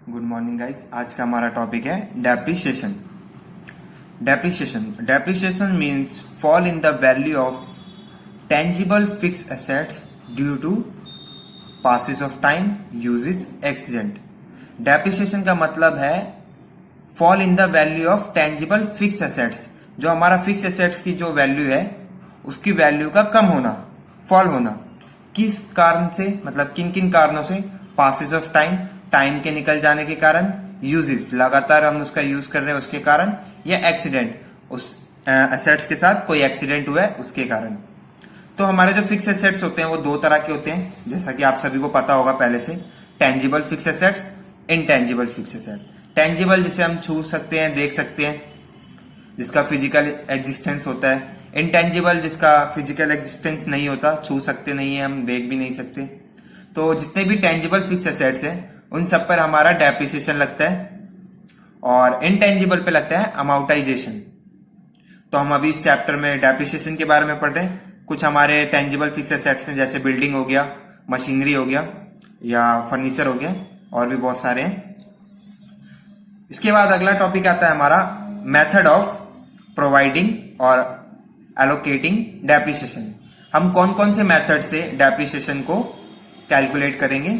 Good morning guys. आज का हमारा टॉपिक है depreciation. Depreciation means fall in the value of tangible fix assets due to passes of time, usages, accident. Depreciation का मतलब है fall in the value of tangible fix assets. जो हमारा fix assets की जो वैल्यू है उसकी वैल्यू का कम होना, फॉल होना। किस कारण से, मतलब किन किन कारणों से? पासेस ऑफ टाइम, टाइम के निकल जाने के कारण, यूजेस, लगातार हम उसका यूज कर रहे हैं उसके कारण, या एक्सीडेंट, उस एसेट्स के साथ कोई एक्सीडेंट हुआ है उसके कारण। तो हमारे जो फिक्स एसेट्स होते हैं वो दो तरह के होते हैं, जैसा कि आप सभी को पता होगा पहले से। Tangible fix assets, intangible fix asset. Tangible जिसे हम छू सकते हैं, देख सकते हैं, जिसका फिजिकल एग्जिस्टेंस होता है। इनटेंजिबल जिसका फिजिकल एग्जिस्टेंस नहीं होता, छू सकते नहीं है हम, देख भी नहीं सकते। तो जितने भी टेंजिबल फिक्स एसेट्स हैं उन सब पर हमारा डेप्रिसिएशन लगता है, और इनटेंजिबल पे लगता है अमाउंटाइजेशन। तो हम अभी इस चैप्टर में डेप्रिसिएशन के बारे में पढ़ रहे हैं। कुछ हमारे टेंजिबल फिक्स एसेट्स हैं, जैसे बिल्डिंग हो गया, मशीनरी हो गया, या फर्नीचर हो गया, और भी बहुत सारे हैं। इसके बाद अगला टॉपिक आता है हमारा मेथड ऑफ प्रोवाइडिंग और एलोकेटिंग डेप्रिसिएशन। हम कौन कौन से मेथड से डेप्रिसिएशन को कैलकुलेट करेंगे?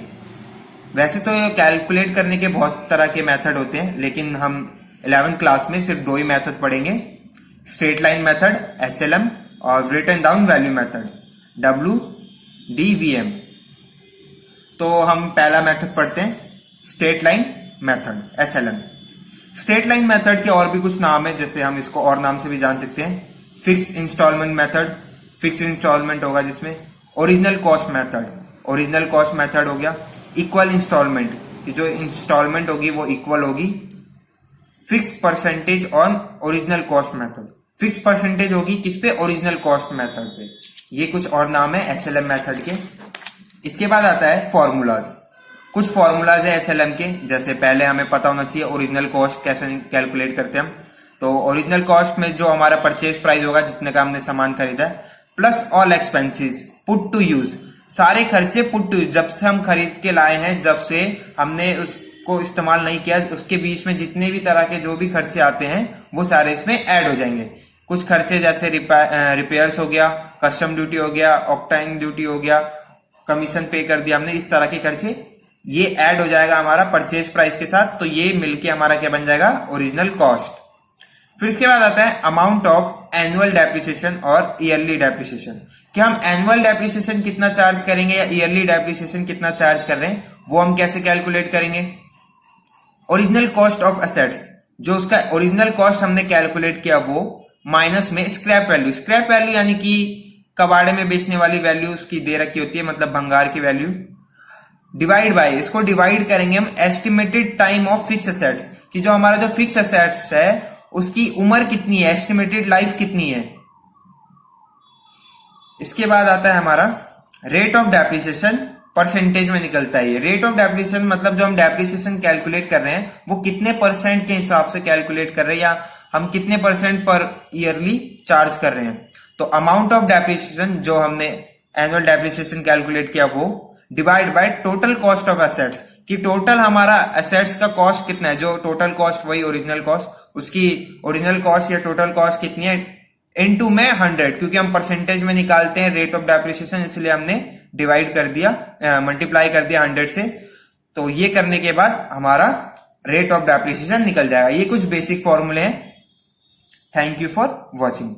वैसे तो ये कैलकुलेट करने के बहुत तरह के मेथड होते हैं, लेकिन हम 11th क्लास में सिर्फ दो ही मेथड पढ़ेंगे। स्ट्रेट लाइन मेथड SLM और written down value method WDVM। तो हम पहला मेथड पढ़ते हैं, straight line method SLM। Straight line method के और भी कुछ नाम है, जैसे हम इसको और नाम से भी जान सकते हैं। Fix instalment method, fix instalment होगा जिसमें। Original cost method, original cost method हो गया। इक्वल इंस्टॉलमेंट, कि जो इंस्टॉलमेंट होगी वो इक्वल होगी। Fix percentage on original cost method, fix percentage होगी किस पे? ओरिजिनल कॉस्ट मेथड पे। ये कुछ और नाम है SLM मेथड के। इसके बाद आता है फॉर्मूलाज। कुछ फॉर्मूलाज है SLM के, जैसे पहले हमें पता होना चाहिए ओरिजिनल कॉस्ट कैसे कैलकुलेट करते हैं हम। तो ओरिजिनल कॉस्ट में जो हमारा परचेज प्राइस होगा, जितने का हमने सामान खरीदा है, plus all expenses put to use, सारे खर्चे पुट टू यूज, जब से हम खरीद के लाए हैं, जब से हमने उसको इस्तेमाल नहीं किया, उसके बीच में जितने भी तरह के जो भी खर्चे आते हैं वो सारे इसमें ऐड हो जाएंगे। कुछ खर्चे जैसे रिपेयर्स हो गया, कस्टम ड्यूटी हो गया, ऑक्टाइन ड्यूटी हो गया, कमीशन पे कर दिया हमने, इस तरह के खर्चे ये ऐड हो जाएगा हमारा परचेज प्राइस के साथ। तो ये मिलके हमारा क्या बन जाएगा? Original cost. फिर इसके बाद आता है अमाउंट ऑफ एनुअल डेप्रिसिएशन और ईयरली डेप्रिसिएशन, कि हम एनुअल डेप्रिसिएशन कितना चार्ज करेंगे या ईयरली डेप्रिसिएशन कितना चार्ज कर रहे हैं, वो हम कैसे कैलकुलेट करेंगे? ओरिजिनल कॉस्ट ऑफ एसेट्स, जो उसका ओरिजिनल कॉस्ट हमने कैलकुलेट किया, वो माइनस में स्क्रैप वैल्यू। स्क्रैप वैल्यू यानी कि कबाड़े में बेचने वाली वैल्यू उसकी दे रखी होती है, मतलब भंगार की वैल्यू, डिवाइड बाय, इसको डिवाइड करेंगे हम estimated time of fix assets, कि जो हमारा जो फिक्स एसेट्स है उसकी उम्र कितनी है, एस्टिमेटेड लाइफ कितनी है। इसके बाद आता है हमारा रेट ऑफ डेप्रिसिएशन, परसेंटेज में निकलता है ये। रेट ऑफ डेप्रिसिएशन मतलब जो हम डेप्रिसिएशन कैलकुलेट कर रहे हैं वो कितने परसेंट के हिसाब से कैलकुलेट कर रहे हैं, या हम कितने परसेंट पर ईयरली चार्ज कर रहे हैं। तो अमाउंट ऑफ डेप्रिसिएशन, जो हमने एनुअल डेप्रिसिएशन कैलकुलेट किया, वो divide by total cost of assets, कि टोटल हमारा एसेट्स का कॉस्ट कितना है, जो टोटल कॉस्ट वही ओरिजिनल कॉस्ट, उसकी ओरिजिनल कॉस्ट या टोटल कॉस्ट कितनी है, इनटू में 100, क्योंकि हम परसेंटेज में निकालते हैं रेट ऑफ डेप्रिसिएशन, इसलिए हमने डिवाइड कर दिया, मल्टीप्लाई कर दिया 100 से। तो ये करने के बाद हमारा रेट ऑफ डेप्रिसिएशन निकल जाएगा। ये कुछ बेसिक फॉर्मूले हैं। Thank you for watching.